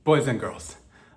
Boys and girls,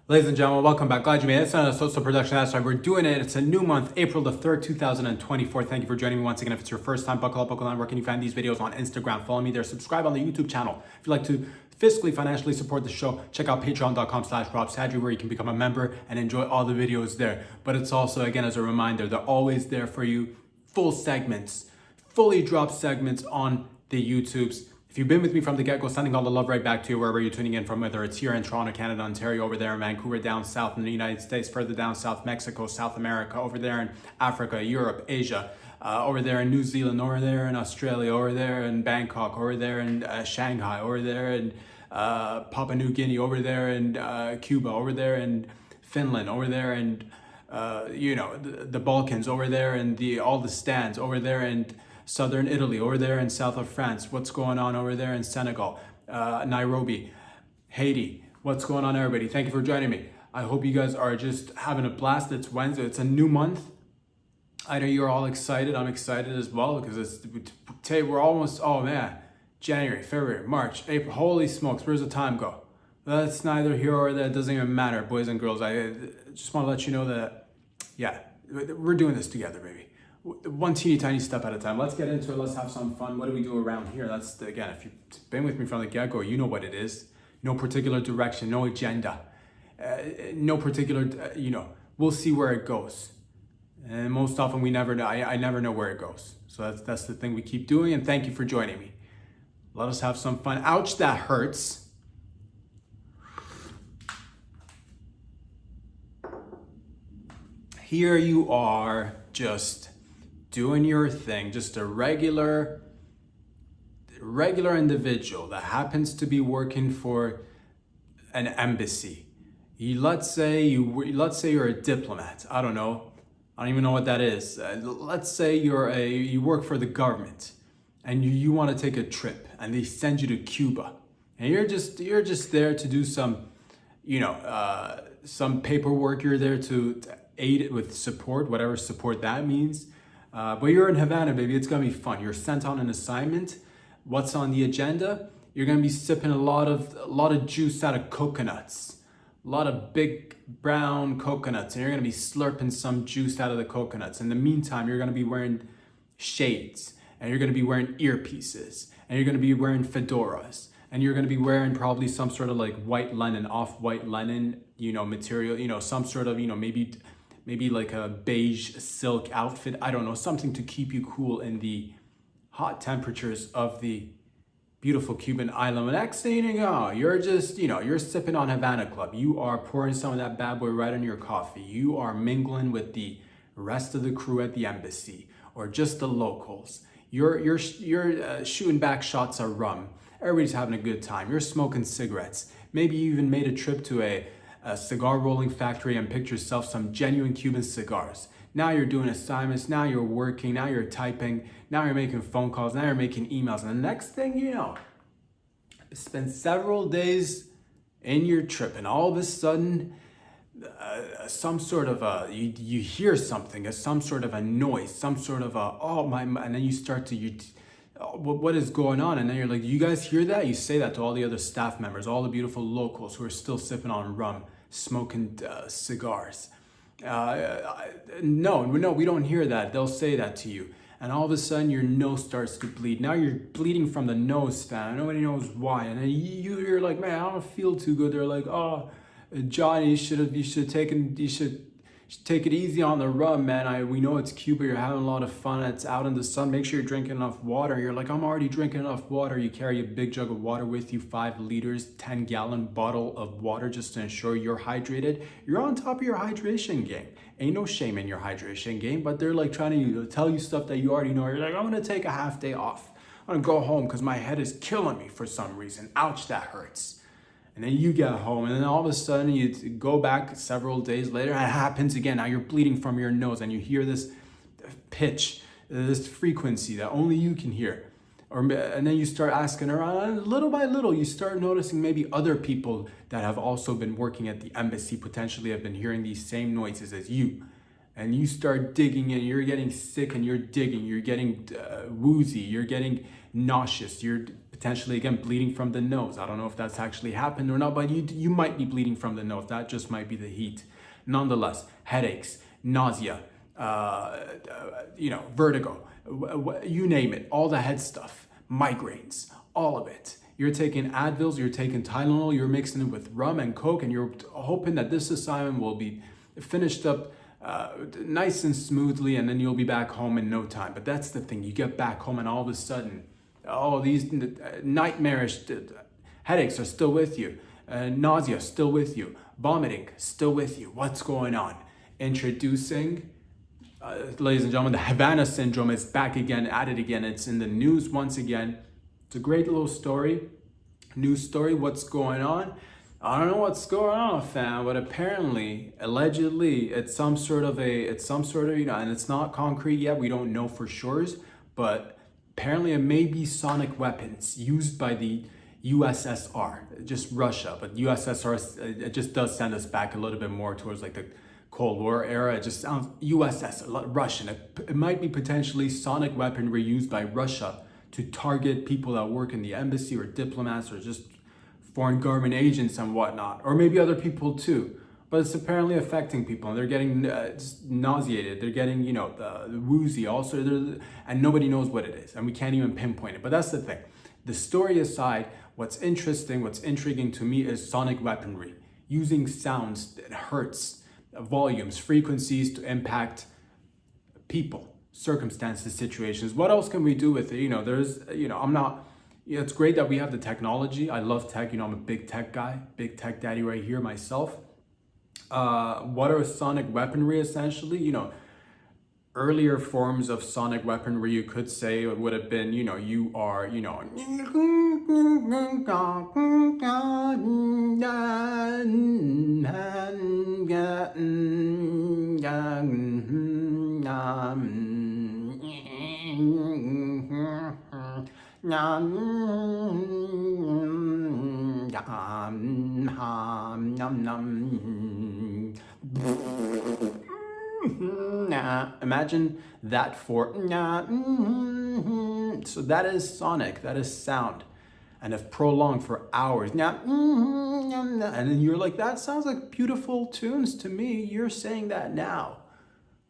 ladies and gentlemen, welcome back. Glad you made it. It's not a social production. That's why we're doing it. It's a new month, April the 3rd, 2024. Thank you for joining me once again. If it's your first time, buckle up, buckle on. Where can you find these videos? On Instagram. Follow me there. Subscribe on the YouTube channel. If you'd like to fiscally, financially support the show, check out patreon.com/robsadri, where you can become a member and enjoy all the videos there. But it's also, again, as a reminder, they're always there for you. Full segments, fully dropped segments on the YouTubes. If you've been with me from the get-go, sending all the love right back to you wherever you're tuning in from, whether it's here in Toronto, Canada, Ontario, over there in Vancouver, down south in the United States, further down south, Mexico, South America, over there in Africa, Europe, Asia, over there in New Zealand, over there in Australia, over there in Bangkok, over there in Shanghai, over there in Papua New Guinea, over there in Cuba, over there in Finland, over there in the Balkans, over there in all the stands, over there in southern Italy, over there in south of France, what's going on over there in Senegal, Nairobi, Haiti, what's going on, everybody? Thank you for joining me. I hope you guys are just having a blast. It's Wednesday, it's a new month. I know you're all excited. I'm excited as well because today we're almost, oh man, January, February, March, April. Holy smokes, where's the time go? That's neither here or there. It doesn't even matter, boys and girls. I just want to let you know that, yeah, we're doing this together, baby. One teeny tiny step at a time. Let's get into it. Let's have some fun. What do we do around here? Again, if you've been with me from the get-go, you know what it is. No particular direction, no agenda, no particular, we'll see where it goes. And most often we never know. I never know where it goes. So that's the thing we keep doing. And thank you for joining me. Let us have some fun. Ouch, that hurts. Here you are, just doing your thing, just a regular individual that happens to be working for an embassy. Let's say you're a diplomat. I don't know. I don't even know what that is. Let's say you work for the government and you want to take a trip and they send you to Cuba and you're just there to do some paperwork. You're there to aid it with support, whatever support that means. But you're in Havana, baby. It's gonna be fun. You're sent on an assignment. What's on the agenda? You're gonna be sipping a lot of juice out of coconuts, a lot of big brown coconuts, and you're gonna be slurping some juice out of the coconuts. In the meantime, you're gonna be wearing shades, and you're gonna be wearing earpieces, and you're gonna be wearing fedoras, and you're gonna be wearing probably some sort of like white linen, off-white linen, material, some sort of, maybe like a beige silk outfit. I don't know, something to keep you cool in the hot temperatures of the beautiful Cuban island. But next thing you know, you're just, you're sipping on Havana Club. You are pouring some of that bad boy right on your coffee. You are mingling with the rest of the crew at the embassy or just the locals. You're shooting back shots of rum. Everybody's having a good time. You're smoking cigarettes. Maybe you even made a trip to a cigar rolling factory and picked yourself some genuine Cuban cigars. Now you're doing assignments, now you're working, now you're typing, now you're making phone calls, now you're making emails. And the next thing you know, spend several days in your trip and all of a sudden, some sort of you hear something, some sort of a noise, some sort of and then you start to, what is going on? And then you're like, you guys hear that? You say that to all the other staff members, all the beautiful locals who are still sipping on rum, smoking cigars. No, we don't hear that. They'll say that to you. And all of a sudden your nose starts to bleed. Now you're bleeding from the nose stand. Nobody knows why. And then you're like, man, I don't feel too good. They're like, oh, Johnny, you should take it easy on the rum, man. We know it's Cuba. You're having a lot of fun. It's out in the sun. Make sure you're drinking enough water. You're like, I'm already drinking enough water. You carry a big jug of water with you, 5 liters, 10-gallon bottle of water just to ensure you're hydrated. You're on top of your hydration game. Ain't no shame in your hydration game, but they're like trying to tell you stuff that you already know. You're like, I'm gonna take a half day off. I'm gonna go home because my head is killing me for some reason. Ouch, that hurts. And then you get home and then all of a sudden you go back several days later and it happens again. Now you're bleeding from your nose and you hear this pitch, this frequency that only you can hear. And then you start asking around, and little by little, you start noticing maybe other people that have also been working at the embassy potentially have been hearing these same noises as you. And you start digging in, you're getting sick and you're digging, you're getting woozy, you're getting nauseous, you're potentially, again, bleeding from the nose. I don't know if that's actually happened or not, but you might be bleeding from the nose. That just might be the heat. Nonetheless, headaches, nausea, vertigo, you name it, all the head stuff, migraines, all of it. You're taking Advils, you're taking Tylenol, you're mixing it with rum and Coke, and you're hoping that this assignment will be finished up nice and smoothly, and then you'll be back home in no time. But that's the thing, you get back home and all of a sudden, these nightmarish headaches are still with you, nausea still with you, vomiting still with you. What's going on? Introducing, ladies and gentlemen, the Havana syndrome is back again, at it again. It's in the news once again. It's a great little story, news story. What's going on? I don't know what's going on, fam, but apparently, allegedly, it's some sort of, and it's not concrete yet. We don't know for sure, but apparently it may be sonic weapons used by the USSR, just Russia, but USSR, it just does send us back a little bit more towards like the Cold War era. It just sounds Russian. It might be potentially sonic weaponry used by Russia to target people that work in the embassy or diplomats or just foreign government agents and whatnot, or maybe other people too. But it's apparently affecting people, and they're getting nauseated. They're getting, the woozy also, and nobody knows what it is, and we can't even pinpoint it. But that's the thing. The story aside, what's interesting, what's intriguing to me is sonic weaponry, using sounds that hurts, volumes, frequencies to impact people, circumstances, situations. What else can we do with it? It's great that we have the technology. I love tech. I'm a big tech guy, big tech daddy right here myself. What are sonic weaponry essentially? Earlier forms of sonic weaponry, you could say, it would have been, you are, imagine that for so that is sonic, that is sound, and if prolonged for hours, and then you're like, that sounds like beautiful tunes to me, you're saying that now,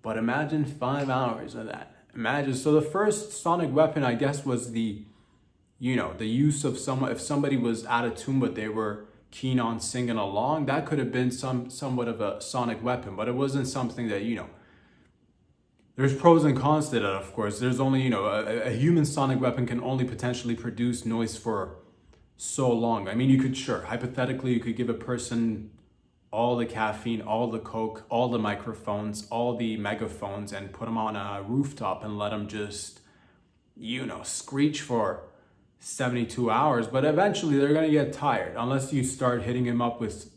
but imagine 5 hours of that. Imagine. So the first sonic weapon, I guess, was the use of if somebody was out of tune but they were keen on singing along, that could have been somewhat of a sonic weapon, but it wasn't something that, there's pros and cons to that, of course. There's only, a human sonic weapon can only potentially produce noise for so long. I mean, hypothetically, you could give a person all the caffeine, all the Coke, all the microphones, all the megaphones, and put them on a rooftop and let them just, screech for 72 hours, but eventually they're gonna get tired unless you start hitting him up with,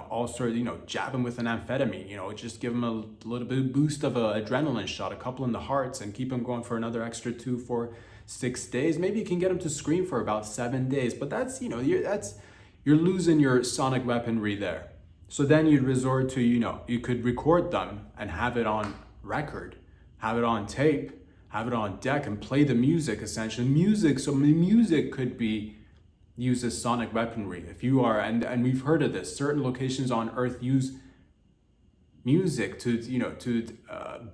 all sorts, jab him with an amphetamine, just give him a little bit of boost of a adrenaline shot, a couple in the hearts, and keep him going for another extra 2, 4, 6 days. Maybe you can get him to scream for about 7 days, but that's, you're losing your sonic weaponry there. So then you'd resort to, you could record them and have it on record, have it on tape, have it on deck, and play the music, essentially. Music could be used as sonic weaponry. If you are, and we've heard of this, certain locations on Earth use music to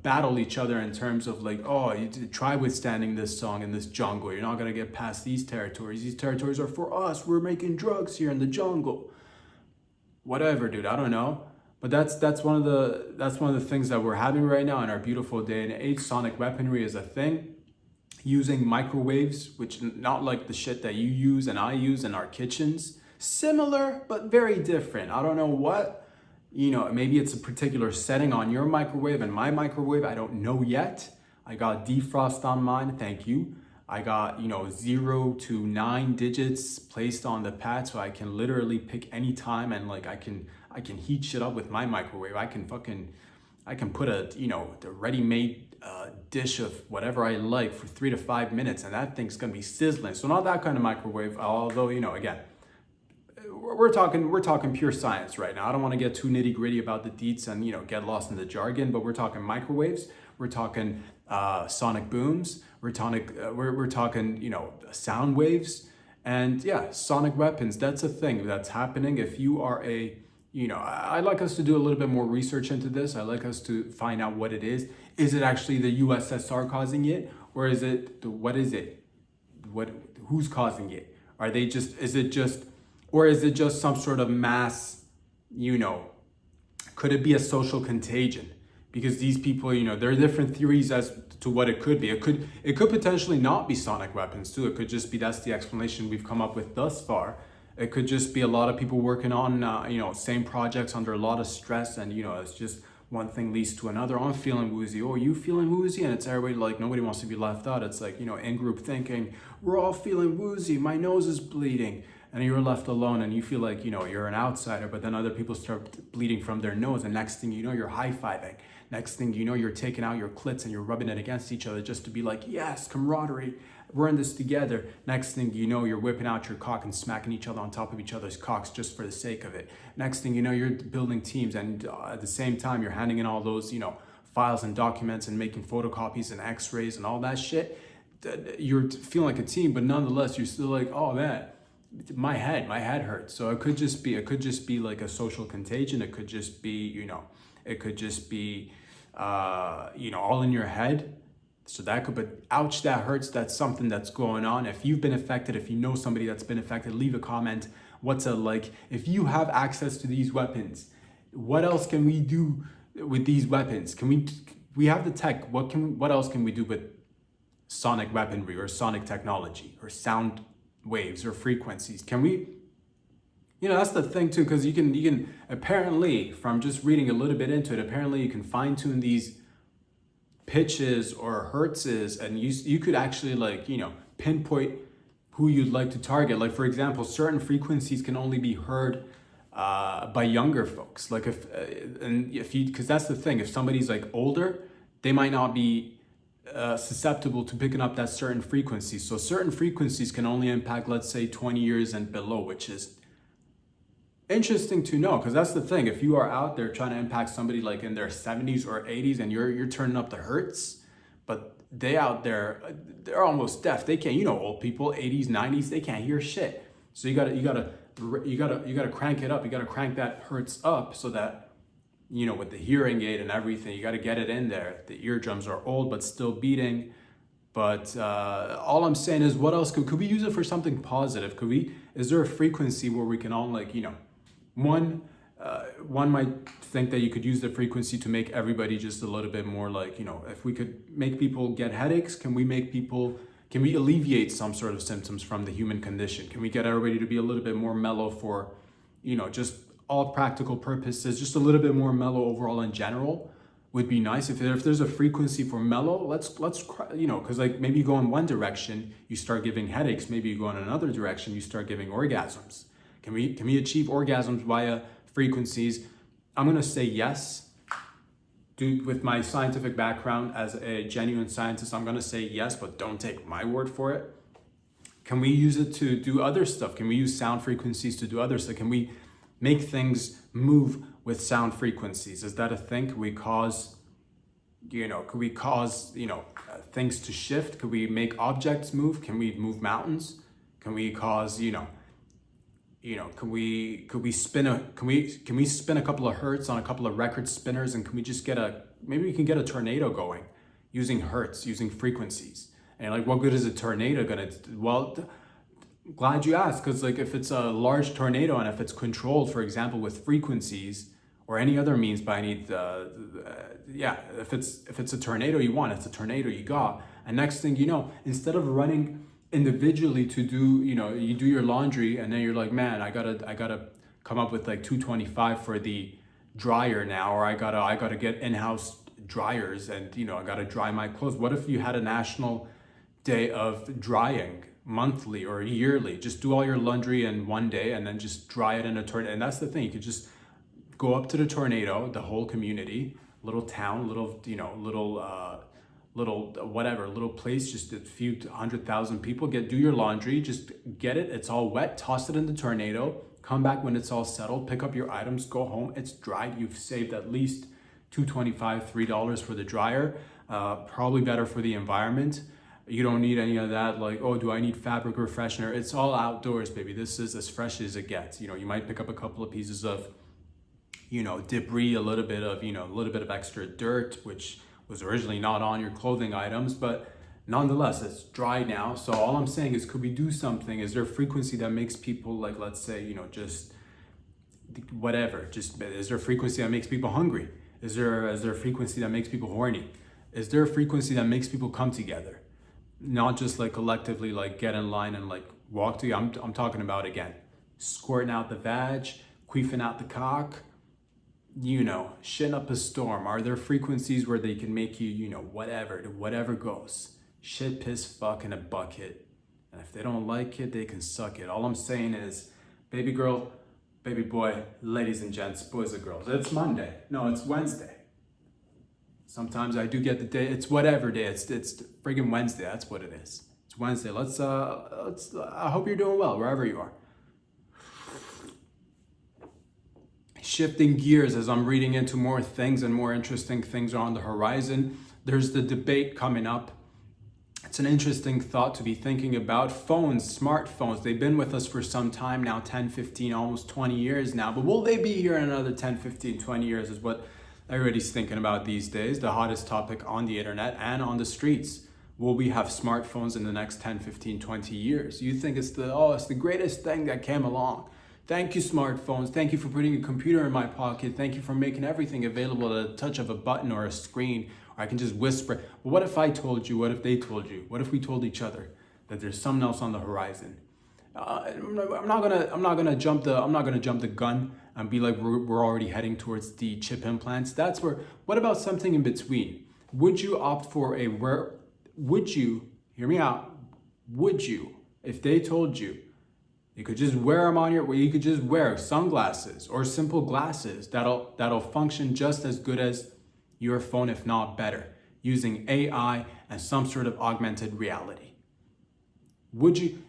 battle each other in terms of like, you try withstanding this song in this jungle. You're not gonna get past these territories. These territories are for us. We're making drugs here in the jungle. Whatever, dude. I don't know. But that's one of the things that we're having right now in our beautiful day and age. Sonic weaponry is a thing. Using microwaves, which not like the shit that you use and I use in our kitchens. Similar, but very different. I don't know what, maybe it's a particular setting on your microwave and my microwave. I don't know yet. I got defrost on mine, thank you. I got, 0 to 9 digits placed on the pad, so I can literally pick any time, and like I can heat shit up with my microwave. I can put the ready-made dish of whatever I like for 3 to 5 minutes, and that thing's gonna be sizzling. So not that kind of microwave, although, again, we're talking pure science right now. I don't want to get too nitty-gritty about the deets and get lost in the jargon, but we're talking microwaves, we're talking sonic booms, we're talking sound waves, And yeah, sonic weapons, that's a thing that's happening. If you are I'd like us to do a little bit more research into this. I'd like us to find out what it is. Is it actually the USSR causing it? Or is it, what is it? Who's causing it? Is it just some sort of mass, could it be a social contagion? Because these people, there are different theories as to what it could be. It could potentially not be sonic weapons too. It could just be, that's the explanation we've come up with thus far. It could just be a lot of people working on, same projects under a lot of stress, and it's just one thing leads to another. I'm feeling woozy. Oh, you feeling woozy? And it's everybody, like, nobody wants to be left out. It's like, in group thinking, we're all feeling woozy. My nose is bleeding. And you're left alone and you feel like, you're an outsider, but then other people start bleeding from their nose. And next thing you know, you're high-fiving. Next thing you know, you're taking out your clits and you're rubbing it against each other just to be like, yes, camaraderie. We're in this together. Next thing you know, you're whipping out your cock and smacking each other on top of each other's cocks just for the sake of it. Next thing you know, you're building teams, and at the same time, you're handing in all those, files and documents and making photocopies and x-rays and all that shit. You're feeling like a team, but nonetheless, you're still like, oh man, my head hurts. So it could just be like a social contagion. It could just be, all in your head. So but ouch, that hurts. That's something that's going on. If you've been affected, if you know somebody that's been affected, leave a comment. What's it like? If you have access to these weapons, what else can we do with these weapons? We have the tech. What else can we do with sonic weaponry or sonic technology or sound waves or frequencies? Can we, that's the thing too, because you can apparently, from just reading a little bit into it, apparently you can fine tune these pitches or hertzes, and you could actually pinpoint who you'd like to target. Like, for example, certain frequencies can only be heard by younger folks. Like because that's the thing, if somebody's like older, they might not be susceptible to picking up that certain frequency. So certain frequencies can only impact, let's say, 20 years and below, which is interesting to know, because that's the thing. If you are out there trying to impact somebody like in their 70s or 80s, and you're turning up the hertz, but they out there, they're almost deaf. They can't, old people, 80s, 90s, they can't hear shit. So you gotta crank it up. You gotta crank that hertz up so that, with the hearing aid and everything, you gotta get it in there. The eardrums are old but still beating. But all I'm saying is, what else could we use it for something positive? Is there a frequency where we can all one might think that you could use the frequency to make everybody just a little bit more if we could make people get headaches, can we alleviate some sort of symptoms from the human condition? Can we get everybody to be a little bit more mellow for, just all practical purposes, just a little bit more mellow overall in general would be nice. If there's a frequency for mellow, let's because maybe you go in one direction, you start giving headaches. Maybe you go in another direction, you start giving orgasms. Can we achieve orgasms via frequencies? I'm gonna say yes. With my scientific background as a genuine scientist, I'm gonna say yes, but don't take my word for it. Can we use it to do other stuff? Can we use sound frequencies to do other stuff? Can we make things move with sound frequencies? Is that a thing? Could we cause things to shift? Could we make objects move? Can we move mountains? Can we cause, can we spin a couple of hertz on a couple of record spinners, and can we just maybe we can get a tornado going using hertz, using frequencies? And what good is a tornado gonna do? Well, glad you asked, because if it's a large tornado and if it's controlled, for example, with frequencies or any other means by if it's a tornado you want, it's a tornado you got. And next thing you know, instead of running individually to do, you do your laundry, and then you're like, man, I gotta come up with $225 for the dryer now, or I gotta get in-house dryers, and I gotta dry my clothes. What if you had a national day of drying, monthly or yearly? Just do all your laundry in one day and then just dry it in a tornado. And that's the thing, you could just go up to the tornado, the whole community, little town, little place, just a few 100,000 people, do your laundry, just get it, it's all wet, toss it in the tornado, come back when it's all settled, pick up your items, go home, it's dried. You've saved at least $2.25, $3 for the dryer, probably better for the environment. You don't need any of that, like, oh, do I need fabric refreshener? It's all outdoors, baby. This is as fresh as it gets. You know, you might pick up a couple of pieces of, you know, debris, a little bit of, you know, a little bit of extra dirt, which was originally not on your clothing items, but nonetheless, it's dry now. So all I'm saying is, could we do something? Is there a frequency that makes people, like, let's say, you know, just whatever, just, is there a frequency that makes people hungry? Is there a frequency that makes people horny? Is there a frequency that makes people come together? Not just like collectively, like get in line and like walk to you. I'm talking about, again, squirting out the vag, queefing out the cock, you know, shitting up a storm. Are there frequencies where they can make you, you know, whatever goes? Shit, piss, fuck in a bucket. And if they don't like it, they can suck it. All I'm saying is, baby girl, baby boy, ladies and gents, boys and girls, it's Monday. No, it's Wednesday. Sometimes I do get the day. It's whatever day. It's friggin' Wednesday. That's what it is. It's Wednesday. Let's. I hope you're doing well wherever you are. Shifting gears as I'm reading into more things, and more interesting things are on the horizon. There's the debate coming up. It's an interesting thought to be thinking about. Phones, smartphones, they've been with us for some time now, 10, 15, almost 20 years now. But will they be here in another 10, 15, 20 years is what everybody's thinking about these days. The hottest topic on the internet and on the streets. Will we have smartphones in the next 10, 15, 20 years? You think it's the greatest thing that came along. Thank you, smartphones. Thank you for putting a computer in my pocket. Thank you for making everything available at a touch of a button or a screen. Or I can just whisper. But what if I told you? What if they told you? What if we told each other that there's something else on the horizon? I'm not gonna jump the gun and be like we're already heading towards the chip implants. That's where. What about something in between? Would you opt for would you hear me out? Would you, if they told you you could just wear them on you could just wear sunglasses or simple glasses that'll function just as good as your phone, if not better, using AI and some sort of augmented reality? Would you?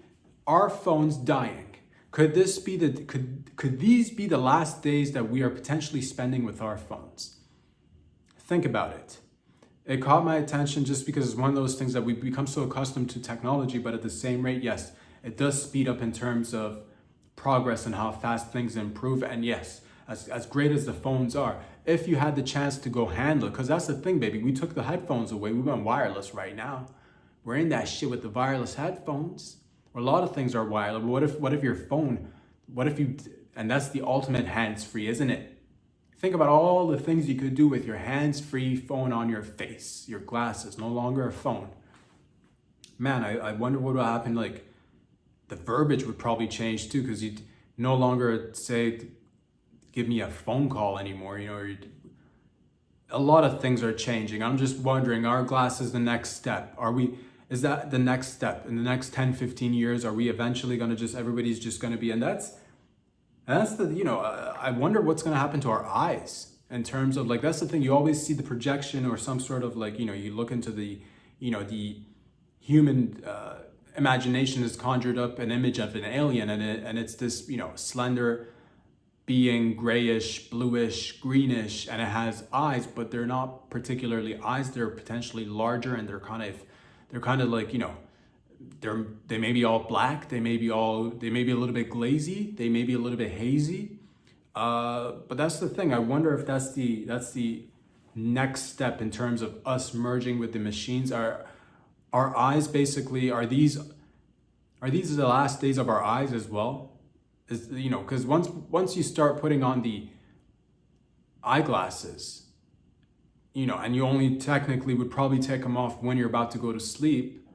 Are phones dying? Could these be the last days that we are potentially spending with our phones? Think about it. It caught my attention just because it's one of those things that we've become so accustomed to technology, but at the same rate, yes, it does speed up in terms of progress and how fast things improve. And yes, as great as the phones are, if you had the chance to go handle it, because that's the thing, baby, we took the headphones away. We went wireless right now. We're in that shit with the wireless headphones. A lot of things are wireless. What if your phone, and that's the ultimate hands-free, isn't it? Think about all the things you could do with your hands-free phone on your face, your glasses, no longer a phone. Man, I wonder what will happen. Like, the verbiage would probably change too, because you'd no longer say, give me a phone call anymore, you know, a lot of things are changing. I'm just wondering, are glasses the next step? Is that the next step? In the next 10, 15 years, are we eventually going to everybody's just going to be, and that's the, you know, I wonder what's going to happen to our eyes in terms of, like, that's the thing. You always see the projection or some sort of, like, you know, you look into the, you know, the human imagination has conjured up an image of an alien, and it's this, you know, slender being, grayish, bluish, greenish, and it has eyes, but they're not particularly eyes. They're potentially larger, and they're kind of like, you know, they may be all black, they may be a little bit glazy, they may be a little bit hazy. But that's the thing. I wonder if that's the next step in terms of us merging with the machines. Our eyes basically, are these the last days of our eyes as well? Is, you know, because once you start putting on the eyeglasses, you know, and you only technically would probably take them off when you're about to go to sleep,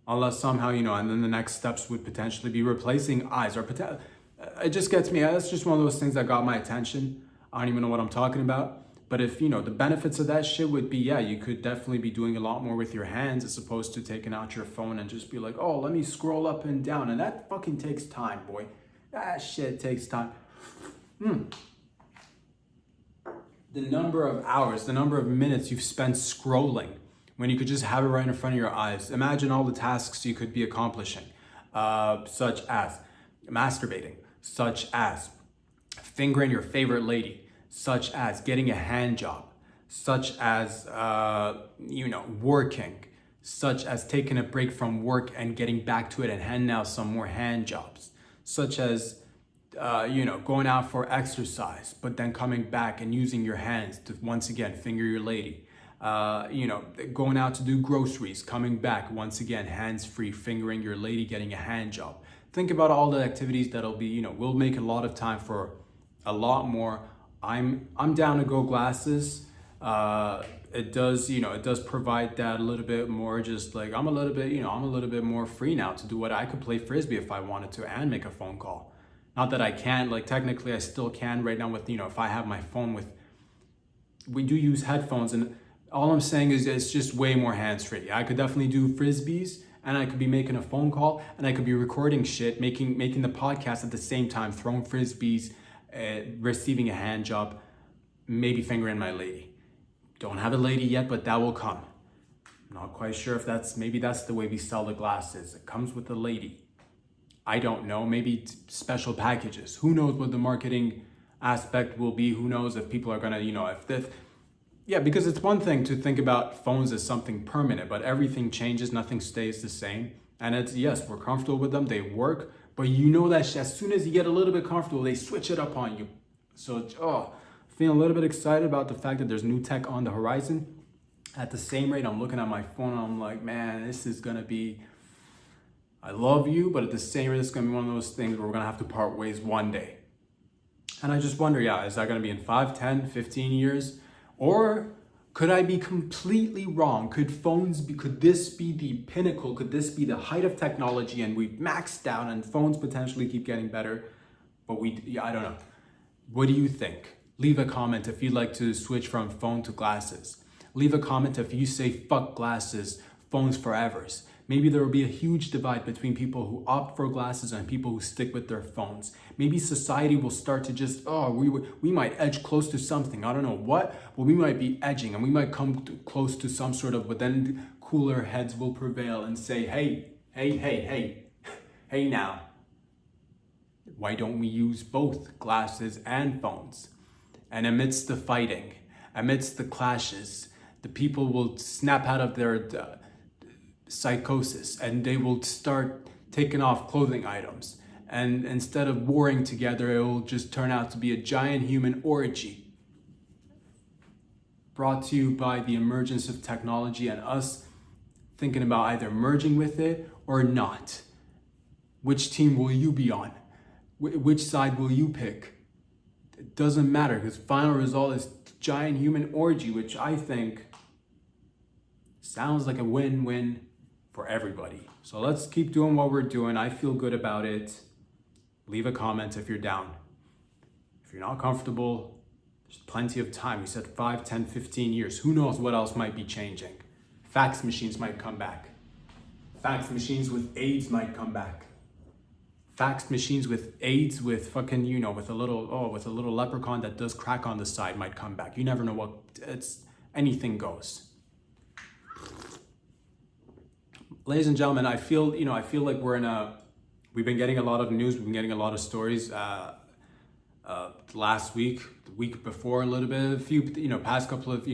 unless somehow, you know, and then the next steps would potentially be replacing eyes. It just gets me, that's just one of those things that got my attention. I don't even know what I'm talking about. But if, you know, the benefits of that shit would be, yeah, you could definitely be doing a lot more with your hands as opposed to taking out your phone and just be like, oh, let me scroll up and down. And that fucking takes time, boy. That shit takes time. The number of hours, the number of minutes you've spent scrolling when you could just have it right in front of your eyes. Imagine all the tasks you could be accomplishing, such as masturbating, such as fingering your favorite lady, such as getting a hand job, such as, you know, working, such as taking a break from work and getting back to it and handing out some more hand jobs, such as going out for exercise, but then coming back and using your hands to once again finger your lady. Going out to do groceries, coming back once again hands-free, fingering your lady, getting a hand job. Think about all the activities that'll be, we'll make a lot of time for a lot more. I'm down to go glasses. It does provide that a little bit more, just like I'm a little bit more free now to do what I could play frisbee if I wanted to and make a phone call. Not that I can't, like technically I still can right now with, if I have my phone with, we do use headphones, and all I'm saying is it's just way more hands-free. I could definitely do frisbees, and I could be making a phone call, and I could be recording shit, making the podcast at the same time, throwing frisbees, receiving a hand job, maybe fingering my lady. Don't have a lady yet, but that will come. I'm not quite sure if maybe that's the way we sell the glasses. It comes with a lady. I don't know, maybe special packages. Who knows what the marketing aspect will be? Who knows if people are gonna, because it's one thing to think about phones as something permanent, but everything changes, nothing stays the same. And it's, yes, we're comfortable with them, they work, but that as soon as you get a little bit comfortable, they switch it up on you. So, feeling a little bit excited about the fact that there's new tech on the horizon. At the same rate, I'm looking at my phone and I'm like, man, this is gonna be, I love you, but at the same rate, it's gonna be one of those things where we're gonna have to part ways one day. And I just wonder, is that gonna be in 5, 10, 15 years? Or could I be completely wrong? Could this be the pinnacle? Could this be the height of technology and we've maxed out and phones potentially keep getting better? But I don't know. What do you think? Leave a comment if you'd like to switch from phone to glasses. Leave a comment if you say fuck glasses, phones forevers. Maybe there will be a huge divide between people who opt for glasses and people who stick with their phones. Maybe society will start to just, we might edge close to something. I don't know what, but we might be edging and we might come close to some sort of, but then cooler heads will prevail and say, hey now. Why don't we use both glasses and phones? And amidst the fighting, amidst the clashes, the people will snap out of their psychosis and they will start taking off clothing items, and instead of warring together, it will just turn out to be a giant human orgy brought to you by the emergence of technology and us thinking about either merging with it or not. Which team will you be on? Which side will you pick? It doesn't matter, because final result is giant human orgy, which I think sounds like a win-win for everybody. So let's keep doing what we're doing. I feel good about it. Leave a comment if you're down. If you're not comfortable, there's plenty of time. We said 5, 10, 15 years. Who knows what else might be changing? Fax machines might come back. Fax machines with AIDS might come back. Fax machines with AIDS with fucking, with a little leprechaun that does crack on the side might come back. You never know anything goes. Ladies and gentlemen, I feel like we've been getting a lot of news, we've been getting a lot of stories last week, the week before a little bit, past couple of,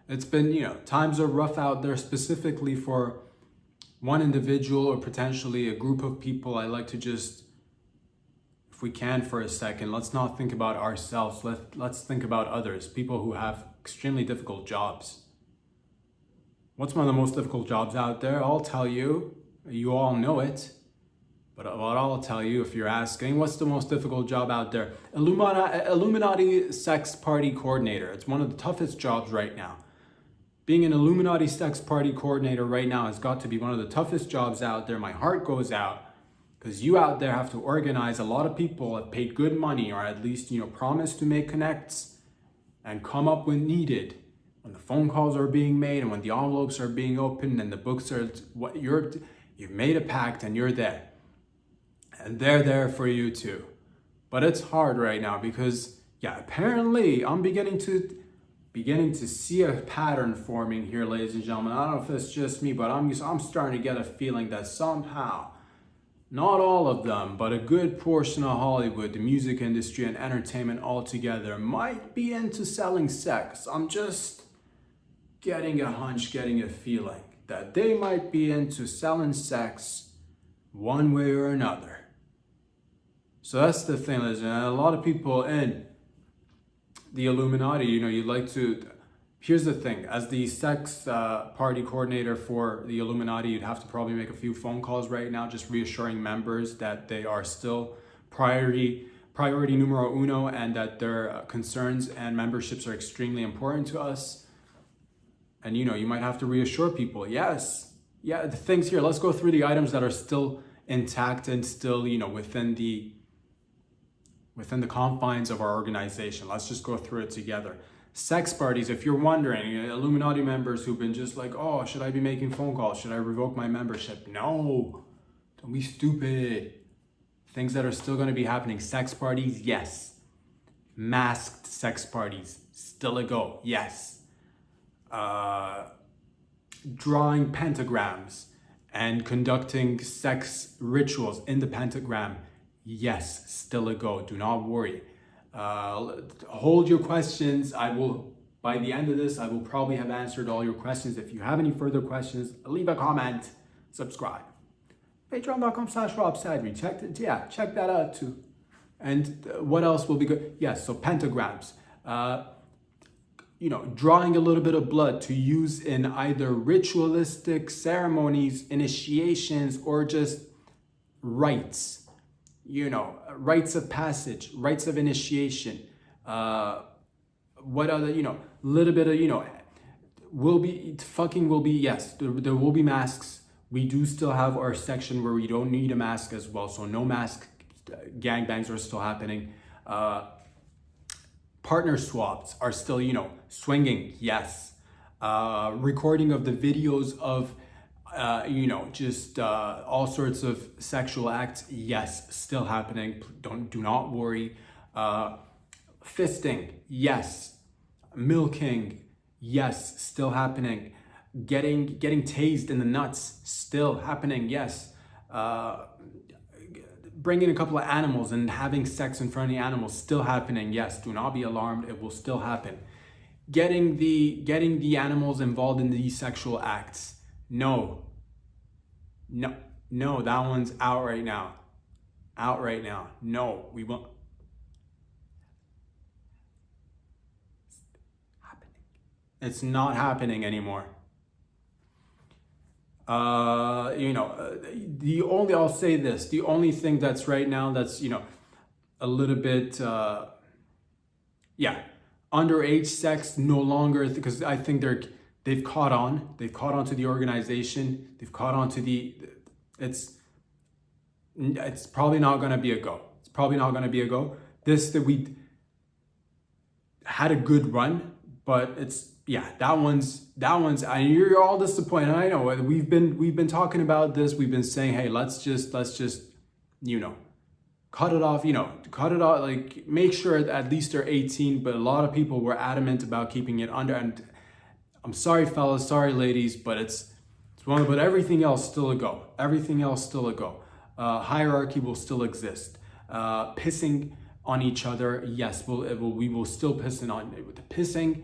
it's been, times are rough out there, specifically for one individual or potentially a group of people. I like to just, if we can for a second, let's not think about ourselves, let's think about others, people who have extremely difficult jobs. What's one of the most difficult jobs out there? I'll tell you, you all know it, but what I'll tell you, if you're asking, what's the most difficult job out there? Illuminati sex party coordinator. It's one of the toughest jobs right now. Being an Illuminati sex party coordinator right now has got to be one of the toughest jobs out there. My heart goes out, because you out there have to organize. A lot of people have paid good money, or at least, promised to make connects and come up when needed. When the phone calls are being made and when the envelopes are being opened and the books are, you've made a pact and you're there. And they're there for you too. But it's hard right now because, apparently I'm beginning to see a pattern forming here, ladies and gentlemen. I don't know if it's just me, but I'm starting to get a feeling that somehow, not all of them, but a good portion of Hollywood, the music industry and entertainment altogether, might be into selling sex. I'm just getting a hunch, getting a feeling. that they might be into selling sex one way or another. So that's the thing, listen. A lot of people in the Illuminati, you like to. Here's the thing: as the sex party coordinator for the Illuminati, you'd have to probably make a few phone calls right now, just reassuring members that they are still priority numero uno, and that their concerns and memberships are extremely important to us. And you might have to reassure people. Yes, yeah. The things here. Let's go through the items that are still intact and still, within the confines of our organization. Let's just go through it together. Sex parties, if you're wondering, Illuminati members who've been just like, oh, should I be making phone calls? Should I revoke my membership? No, don't be stupid. Things that are still going to be happening. Sex parties, yes. Masked sex parties, still a go, yes. Drawing pentagrams and conducting sex rituals in the pentagram, yes, still a go. Do not worry. Hold your questions. By the end of this, I will probably have answered all your questions. If you have any further questions, leave a comment, subscribe. Patreon.com/RobSadri. Check that out too. And what else will be good? Yes, so pentagrams. Drawing a little bit of blood to use in either ritualistic ceremonies, initiations, or just rites. Rites of passage, rites of initiation. What other, little bit of, yes, there will be masks. We do still have our section where we don't need a mask as well. So no mask gangbangs are still happening. Partner swaps are still, swinging, yes. Recording of the videos of, all sorts of sexual acts, yes, still happening. Do not worry. Fisting, yes. Milking, yes, still happening. Getting tased in the nuts, still happening, yes. Bringing a couple of animals and having sex in front of the animals, still happening, yes. Do not be alarmed, it will still happen. Getting the animals involved in these sexual acts, no, that one's out right now. No, we won't. It's not happening anymore. I'll say this, the only thing that's right now that's, a little bit, underage sex no longer, because I think they've caught on to the organization. They've caught on to it's probably not going to be a go. We had a good run, but that one's, you're all disappointed. I know we've been talking about this. We've been saying, hey, let's just, cut it off, like make sure at least they're 18, but a lot of people were adamant about keeping it under. And I'm sorry, fellas, sorry, ladies, but it's one, but everything else still a go. Hierarchy will still exist. Pissing on each other, yes, we will still pissing,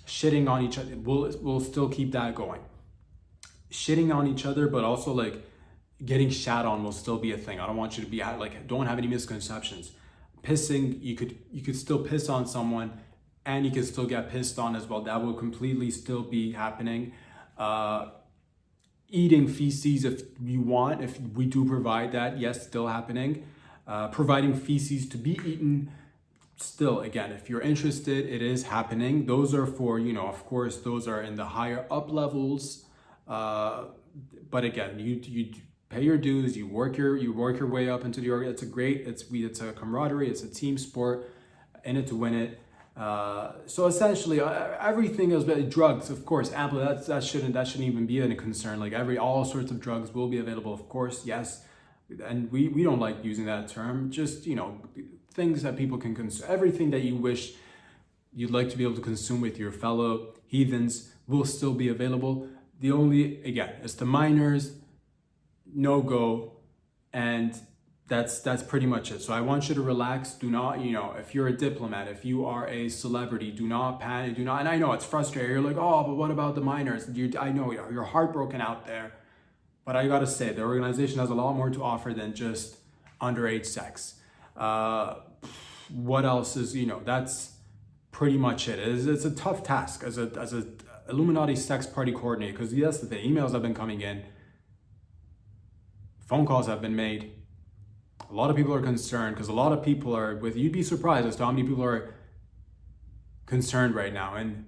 shitting on each other. We'll still keep that going. Shitting on each other, but also like getting shat on will still be a thing. I don't want you to be don't have any misconceptions. Pissing, you could still piss on someone and you can still get pissed on as well. That will completely still be happening. Eating feces if you want, if we do provide that, yes, still happening. Providing feces to be eaten, still, again, if you're interested, it is happening. Those are for, of course, those are in the higher up levels. But again, you pay your dues, you work your way up into the org. It's a camaraderie, it's a team sport, in it to win it. So essentially, everything is drugs, of course. That shouldn't even be a concern. Like all sorts of drugs will be available, of course, yes. And we don't like using that term. Just things that people can consume. Everything that you wish you'd like to be able to consume with your fellow heathens will still be available. It's the minors, no go, and that's pretty much it. So I want you to relax. Do not, if you're a diplomat, if you are a celebrity, do not panic. Do not. And I know it's frustrating. You're like, oh, but what about the minors? I know you're heartbroken out there. But I gotta say, the organization has a lot more to offer than just underage sex. What else is, that's pretty much it. It's a tough task as a Illuminati sex party coordinator, because that's the thing. Emails have been coming in, phone calls have been made. A lot of people are concerned, because a lot of people are you'd be surprised as to how many people are concerned right now. And,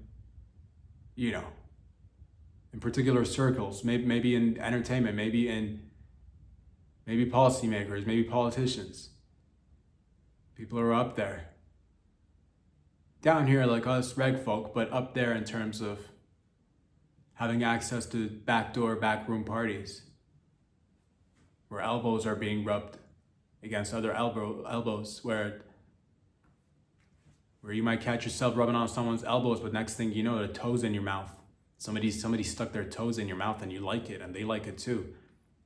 in particular circles, maybe in entertainment, maybe policymakers, maybe politicians. People are up there. Down here like us reg folk, but up there in terms of having access to backroom parties where elbows are being rubbed against other elbows, where you might catch yourself rubbing on someone's elbows, but next thing you know, the toes in your mouth. Somebody stuck their toes in your mouth and you like it and they like it too.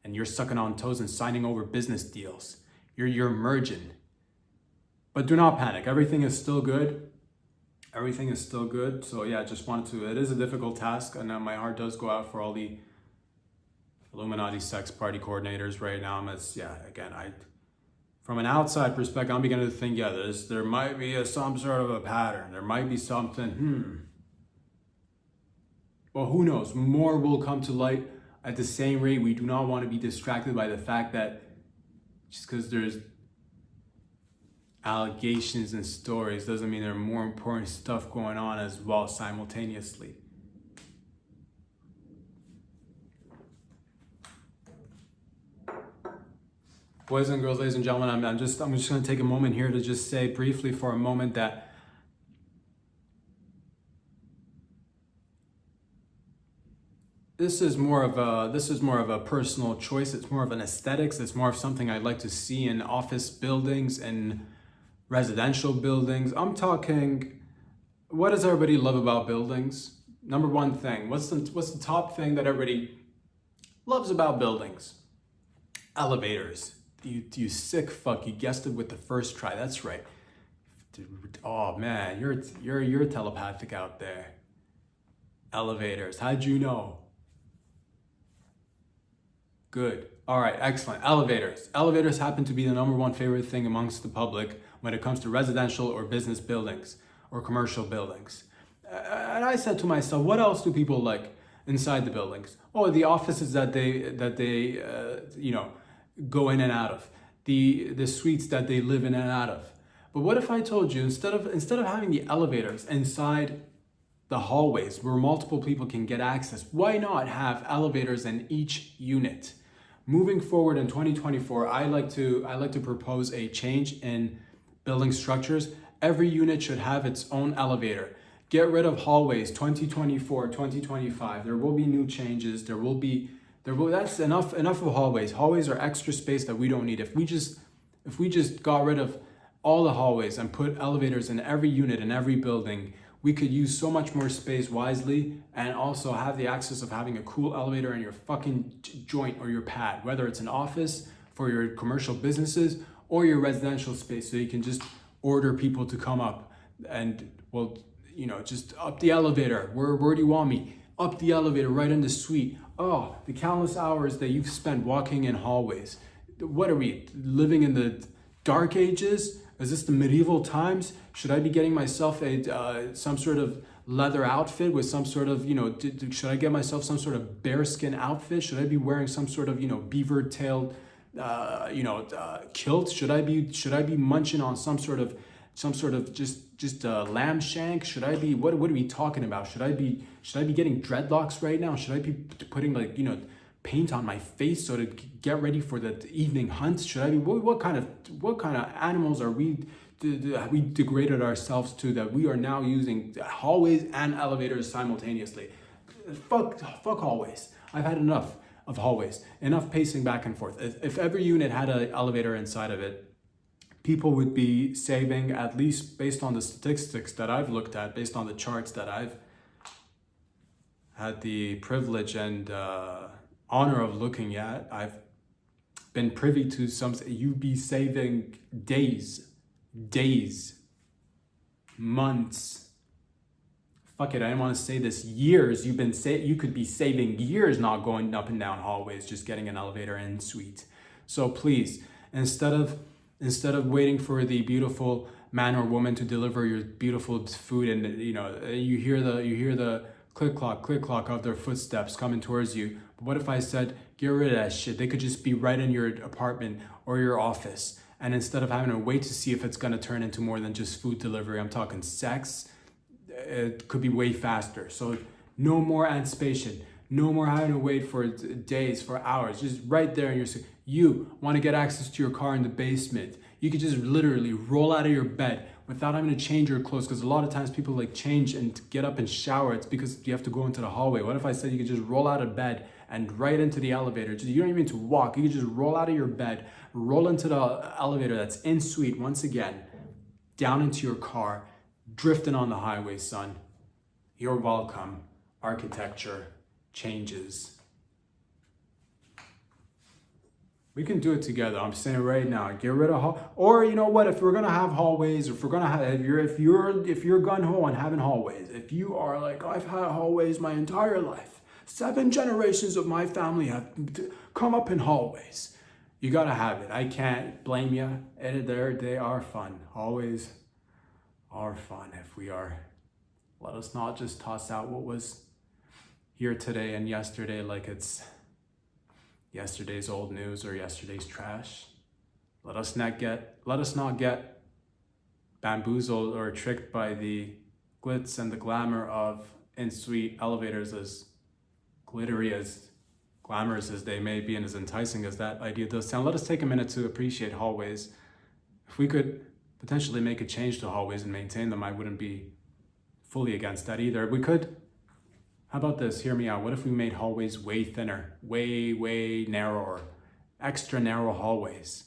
And you're sucking on toes and signing over business deals. You're merging. But do not panic. Everything is still good. Everything is still good. So yeah, just wanted to, it is a difficult task, and my heart does go out for all the Illuminati sex party coordinators right now. From an outside perspective, I'm beginning to think, there might be some sort of a pattern. There might be something, Well, who knows? More will come to light. At the same rate, we do not want to be distracted by the fact that just because there's allegations and stories doesn't mean there are more important stuff going on as well simultaneously. Boys and girls, ladies and gentlemen, I'm just going to take a moment here to just say briefly for a moment that this is more of a personal choice. It's more of an aesthetics. It's more of something I'd like to see in office buildings and residential buildings. I'm talking, what does everybody love about buildings? Number one thing, what's the top thing that everybody loves about buildings? Elevators. You sick fuck, you guessed it with the first try. That's right. Oh man, you're telepathic out there. Elevators. How'd you know? Good. All right, excellent. Elevators. Elevators happen to be the number one favorite thing amongst the public when it comes to residential or business buildings or commercial buildings. And I said to myself, what else do people like inside the buildings? Oh, the offices that they go in and out of, the suites that they live in and out of. But what if I told you, instead of having the elevators inside the hallways where multiple people can get access, why not have elevators in each unit? Moving forward in 2024, I like to propose a change in building structures. Every unit should have its own elevator. Get rid of hallways. 2024, 2025. There will be new changes. That's enough of hallways. Hallways are extra space that we don't need. If we just got rid of all the hallways and put elevators in every unit in every building, we could use so much more space wisely and also have the access of having a cool elevator in your fucking joint or your pad, whether it's an office for your commercial businesses or your residential space, so you can just order people to come up and, just up the elevator. Where do you want me? Up the elevator, right in the suite. Oh, the countless hours that you've spent walking in hallways. What are we, living in the dark ages? Is this the medieval times? Should I be getting myself some sort of leather outfit with some sort of, should I get myself some sort of bearskin outfit? Should I be wearing some sort of, beaver tailed, kilt? Should I be munching on some sort of just lamb shank? Should I be, what are we talking about? Should I be getting dreadlocks right now? Should I be putting paint on my face so to get ready for the evening hunts? Should I be, what kind of animals are we degraded ourselves to that we are now using hallways and elevators simultaneously? Fuck hallways. I've had enough of hallways. Enough pacing back and forth. If every unit had an elevator inside of it, people would be saving, at least based on the statistics that I've looked at, based on the charts that I've had the privilege and honor of looking at. I've been privy to some, you'd be saving days, months. Fuck it, I didn't want to say this. Years. You could be saving years not going up and down hallways, just getting an elevator en suite. So please, instead of waiting for the beautiful man or woman to deliver your beautiful food, and you hear the click clock of their footsteps coming towards you. But what if I said, get rid of that shit? They could just be right in your apartment or your office. And instead of having to wait to see if it's going to turn into more than just food delivery, I'm talking sex, it could be way faster. So no more anticipation. No more having to wait for days, for hours. Just right there in your... You want to get access to your car in the basement. You could just literally roll out of your bed without having to change your clothes, because a lot of times people like change and get up and shower. It's because you have to go into the hallway. What if I said you could just roll out of bed and right into the elevator? You don't even need to walk. You could just roll out of your bed, roll into the elevator that's en suite once again, down into your car, drifting on the highway, son. You're welcome. Architecture changes. We can do it together. I'm saying right now, get rid of or you know what? If we're gonna have hallways, if you're gun ho on having hallways, if you are like, I've had hallways my entire life, 7 generations of my family have come up in hallways, you gotta have it. I can't blame you. They are fun. Hallways are fun. If we are, let us not just toss out what was here today and yesterday like it's yesterday's old news or yesterday's trash. Let us not get bamboozled or tricked by the glitz and the glamour of in-suite elevators, as glittery, as glamorous as they may be and as enticing as that idea does sound. Let us take a minute to appreciate hallways. If we could potentially make a change to hallways and maintain them, I wouldn't be fully against that either. We could. How about this? Hear me out. What if we made hallways way thinner, way narrower, extra narrow hallways?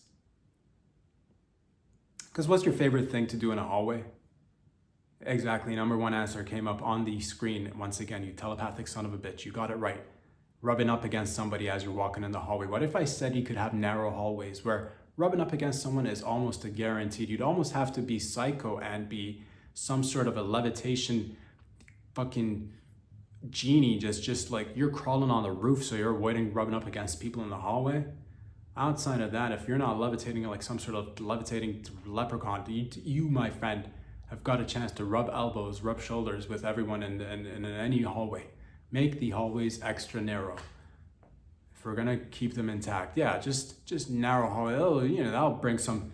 Because what's your favorite thing to do in a hallway? Exactly. Number one answer came up on the screen. Once again, you telepathic son of a bitch. You got it right. Rubbing up against somebody as you're walking in the hallway. What if I said you could have narrow hallways where rubbing up against someone is almost a guaranteed? You'd almost have to be psycho and be some sort of a levitation fucking genie, just like you're crawling on the roof, so you're avoiding rubbing up against people in the hallway. Outside of that, if you're not levitating like some sort of levitating leprechaun, you my friend, have got a chance to rub elbows, rub shoulders with everyone in any hallway. Make the hallways extra narrow. If we're gonna keep them intact, yeah, just narrow hallway. Oh, that'll bring some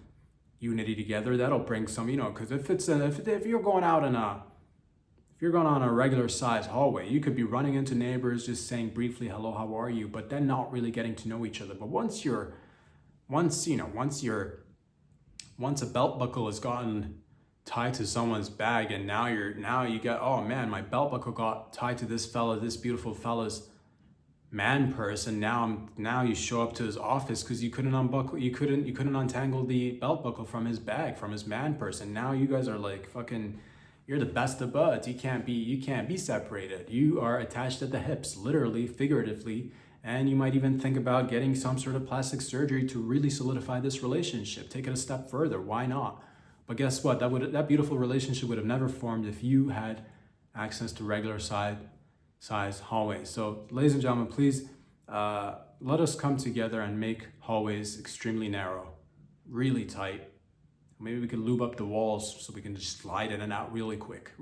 unity together. That'll bring some, because if you're going out in if you're going on a regular size hallway, you could be running into neighbors, just saying briefly, hello, how are you? But then not really getting to know each other. But once a belt buckle has gotten tied to someone's bag, and now you get, oh man, my belt buckle got tied to this beautiful fella's man purse, and now you show up to his office because you couldn't untangle the belt buckle from his bag, from his man purse, and now you guys are like fucking, you're the best of buds. You can't be separated. You are attached at the hips, literally, figuratively, and you might even think about getting some sort of plastic surgery to really solidify this relationship. Take it a step further. Why not? But guess what? That beautiful relationship would have never formed if you had access to regular size hallways. So, ladies and gentlemen, please let us come together and make hallways extremely narrow, really tight. Maybe we can lube up the walls so we can just slide in and out really quick.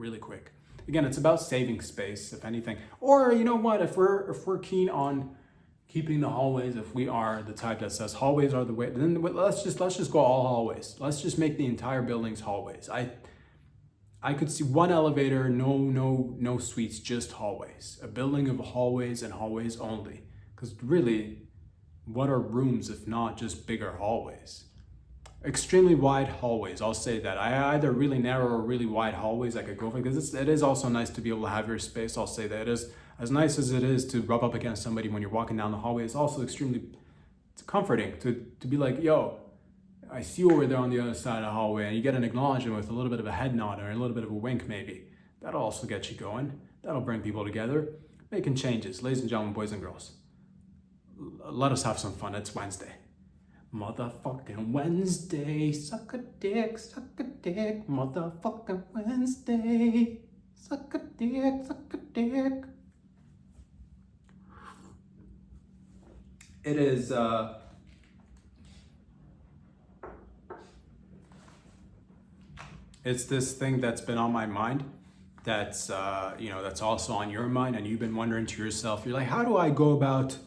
Again, it's about saving space, if anything. Or you know what? If we're keen on keeping the hallways, if we are the type that says hallways are the way, then let's just go all hallways. Let's just make the entire buildings hallways. I could see one elevator, no suites, just hallways. A building of hallways and hallways only. Because really, what are rooms if not just bigger hallways? Extremely wide hallways, I'll say that. I either really narrow or really wide hallways I could go for, because it is also nice to be able to have your space. I'll say that it is, as nice as it is to rub up against somebody when you're walking down the hallway, it's also extremely comforting to be like, yo, I see you over there on the other side of the hallway, and you get an acknowledgement with a little bit of a head nod or a little bit of a wink maybe. That'll also get you going. That'll bring people together, making changes. Ladies and gentlemen, boys and girls, let us have some fun. It's Wednesday. Motherfucking Wednesday, suck a dick, motherfucking Wednesday, suck a dick, suck a dick. It is, it's this thing that's been on my mind that's, that's also on your mind, and you've been wondering to yourself, you're like, how do I go about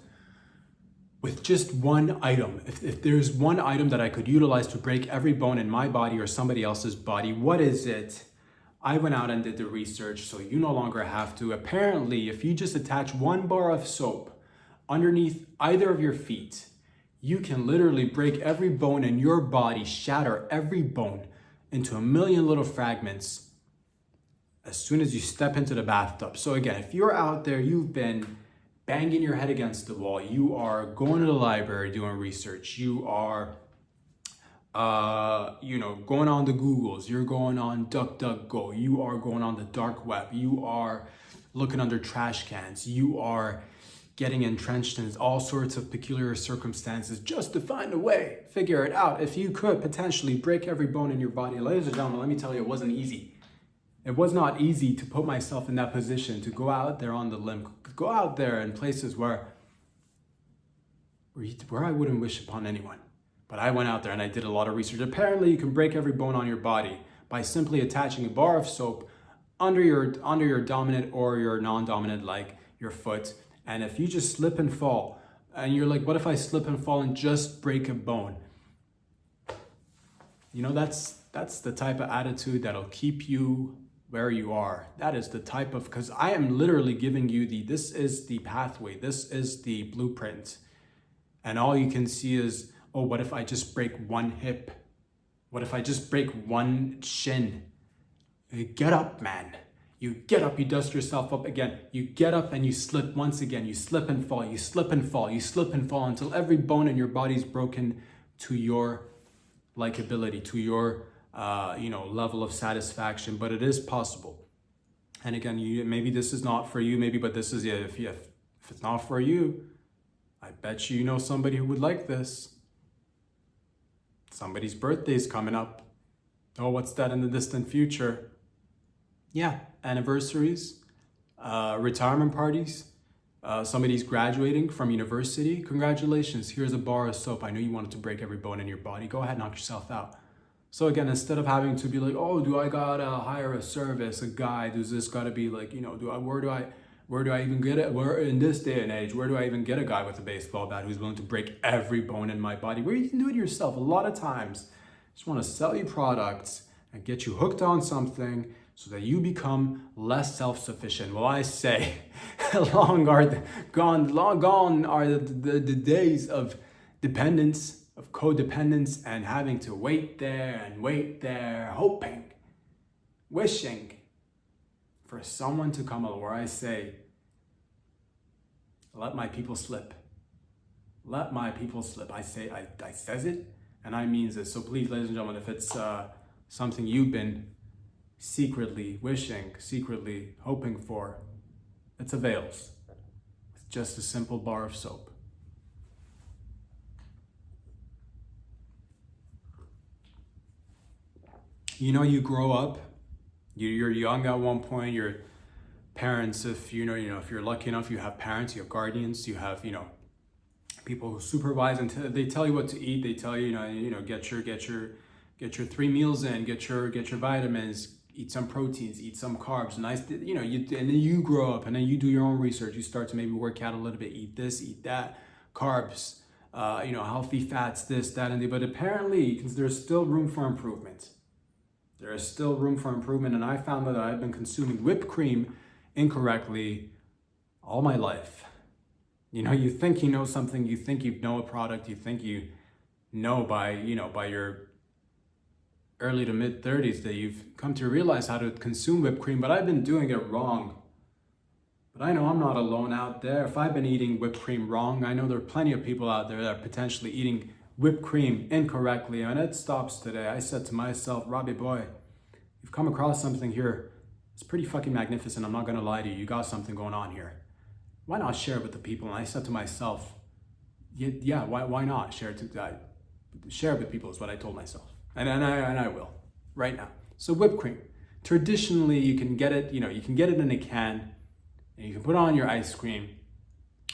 with just one item? If there's one item that I could utilize to break every bone in my body or somebody else's body, what is it? I went out and did the research, so you no longer have to. Apparently, if you just attach one bar of soap underneath either of your feet, you can literally break every bone in your body, shatter every bone into a million little fragments as soon as you step into the bathtub. So again, if you're out there, you've been banging your head against the wall, you are going to the library doing research, you are going on the Googles, you're going on DuckDuckGo, you are going on the dark web, you are looking under trash cans, you are getting entrenched in all sorts of peculiar circumstances just to find a way, figure it out. If you could potentially break every bone in your body, ladies and gentlemen, let me tell you, it wasn't easy. It was not easy to put myself in that position, to go out there on the limb, go out there in places where I wouldn't wish upon anyone. But I went out there and I did a lot of research. Apparently, you can break every bone on your body by simply attaching a bar of soap under your dominant or your non-dominant, like your foot. And if you just slip and fall, and you're like, what if I slip and fall and just break a bone? That's the type of attitude that'll keep you where you are. That is the type of, because I am literally giving you this is the pathway, this is the blueprint. And all you can see is, oh, what if I just break one hip? What if I just break one shin? You get up, man. You get up, you dust yourself up again. You get up and you slip once again. You slip and fall, you slip and fall, you slip and fall until every bone in your body is broken to your likability, to your level of satisfaction. But it is possible. And again, maybe this is not for you, but this is, if it's not for you, I bet you know somebody who would like this. Somebody's birthday's coming up. Oh, what's that in the distant future? Yeah, anniversaries, retirement parties, somebody's graduating from university. Congratulations, here's a bar of soap. I know you wanted to break every bone in your body. Go ahead, knock yourself out. So again, instead of having to be like, oh, do I gotta hire a service, a guy? Does this gotta be like, where do I even get it? Where in this day and age, where do I even get a guy with a baseball bat who's willing to break every bone in my body? Where you can do it yourself. A lot of times, I just want to sell you products and get you hooked on something so that you become less self-sufficient. Well, I say, long gone are the days of dependence, of codependence, and having to wait there, hoping, wishing for someone to come along. Where I say, let my people slip. Let my people slip. I say, I says it, and I means it. So please, ladies and gentlemen, if it's something you've been secretly wishing, secretly hoping for, it's avails. It's just a simple bar of soap. You grow up, you're young at one point, your parents, if you're lucky enough, you have parents, you have guardians, you have, people who supervise, and they tell you what to eat. They tell you, get your 3 meals in, get your vitamins, eat some proteins, eat some carbs, nice, and then you grow up and then you do your own research. You start to maybe work out a little bit, eat this, eat that, carbs, healthy fats, this, that, and but apparently there's still room for improvement. There is still room for improvement, and I found that I've been consuming whipped cream incorrectly all my life. You think you know something, you think you know a product, you think you know by your early to mid 30s that you've come to realize how to consume whipped cream, but I've been doing it wrong. But I know I'm not alone out there. If I've been eating whipped cream wrong, I know there are plenty of people out there that are potentially eating whipped cream incorrectly, and it stops today. I said to myself, Robbie boy, you've come across something here. It's pretty fucking magnificent. I'm not gonna lie to you. You got something going on here. Why not share it with the people? And I said to myself, yeah, why not share it to that? share it with people is what I told myself. And I will right now. So whipped cream. Traditionally, you can get it, you can get it in a can and you can put on your ice cream,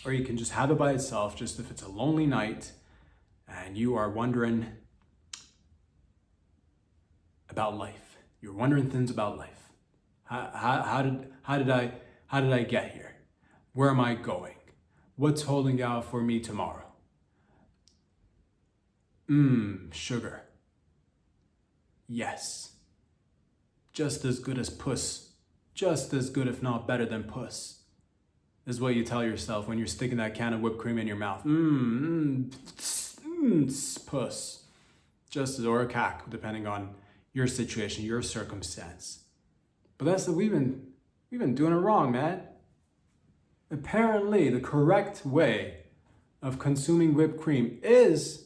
or you can just have it by itself, just if it's a lonely night and you are wondering about life. You're wondering things about life. How did I get here? Where am I going? What's holding out for me tomorrow? Sugar. Yes. Just as good as puss. Just as good, if not better than puss, is what you tell yourself when you're sticking that can of whipped cream in your mouth. Puss. Just as, or a cack, depending on your situation, your circumstance. But we've been doing it wrong, man. Apparently, the correct way of consuming whipped cream is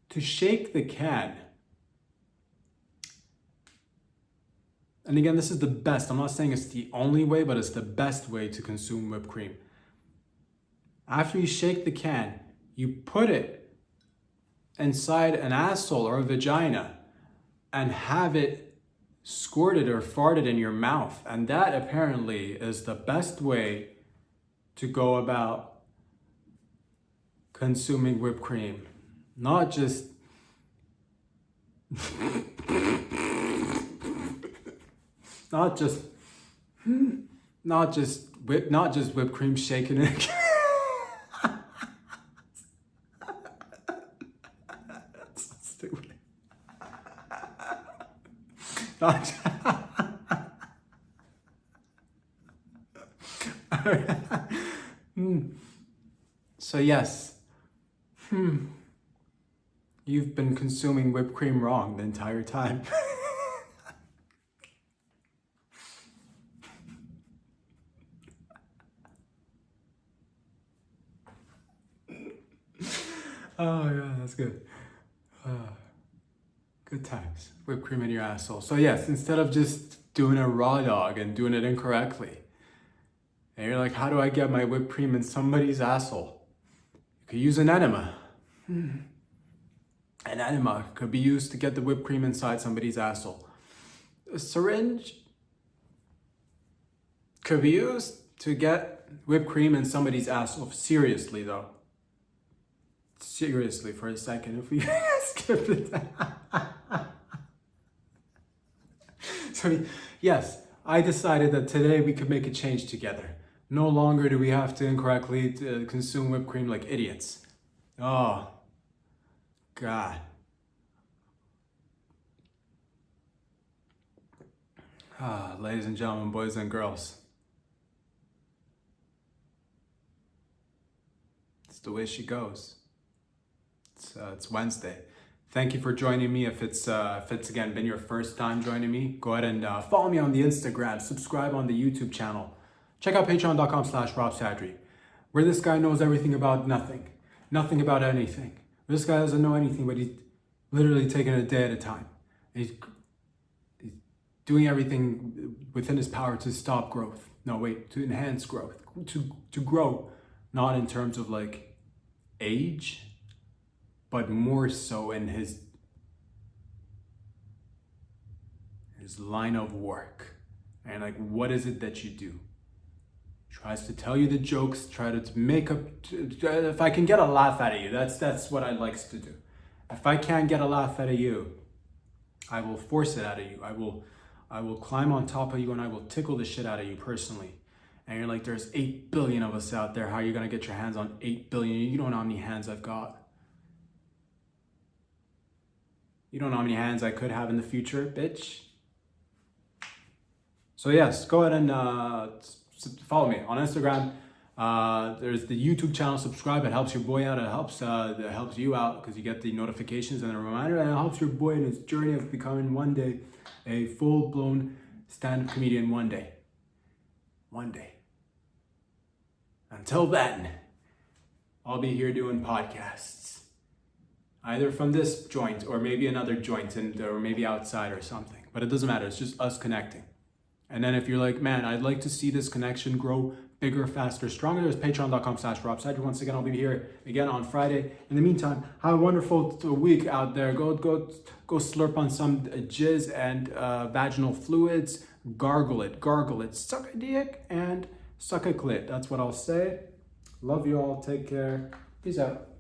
to shake the can. And again, this is the best. I'm not saying it's the only way, but it's the best way to consume whipped cream. After you shake the can, you put it inside an asshole or a vagina and have it squirted or farted in your mouth. And that apparently is the best way to go about consuming whipped cream. Not just whipped cream shaken in. That's so stupid. So yes, you've been consuming whipped cream wrong the entire time. Oh yeah, that's good. Good times. Whipped cream in your asshole. So yes, instead of just doing a raw dog and doing it incorrectly, and you're like, how do I get my whipped cream in somebody's asshole? You could use an enema. An enema could be used to get the whipped cream inside somebody's asshole. A syringe could be used to get whipped cream in somebody's asshole. Seriously though. Seriously for a second, if we skip it. So yes, I decided that today we could make a change together. No longer do we have to incorrectly consume whipped cream like idiots. Oh, God. Ladies and gentlemen, boys and girls. It's the way she goes. It's Wednesday. Thank you for joining me. If it's again been your first time joining me, go ahead and follow me on the Instagram, subscribe on the YouTube channel. Check out patreon.com/RobSadri, where this guy knows everything about nothing about anything. This guy doesn't know anything, but he's literally taking it a day at a time. He's doing everything within his power to stop growth. No, wait, to enhance growth, to grow, not in terms of like age, but more so in his line of work. And like, what is it that you do? Tries to tell you the jokes, try to make up, if I can get a laugh out of you, that's what I likes to do. If I can't get a laugh out of you, I will force it out of you. I will climb on top of you and I will tickle the shit out of you personally. And you're like, there's 8 billion of us out there. How are you gonna get your hands on 8 billion? You don't know how many hands I've got. You don't know how many hands I could have in the future, bitch. So yes, go ahead and follow me on Instagram. There's the YouTube channel, subscribe. It helps your boy out. It helps you out because you get the notifications and a reminder, and it helps your boy in his journey of becoming one day a full-blown stand-up comedian. One day. Until then, I'll be here doing podcasts, either from this joint or maybe another joint, or maybe outside or something. But it doesn't matter. It's just us connecting. And then if you're like, man, I'd like to see this connection grow bigger, faster, stronger, there's patreon.com/RobSadger. Once again, I'll be here again on Friday. In the meantime, have a wonderful week out there. Go slurp on some jizz and vaginal fluids. Gargle it. Suck a dick and suck a clit. That's what I'll say. Love you all. Take care. Peace out.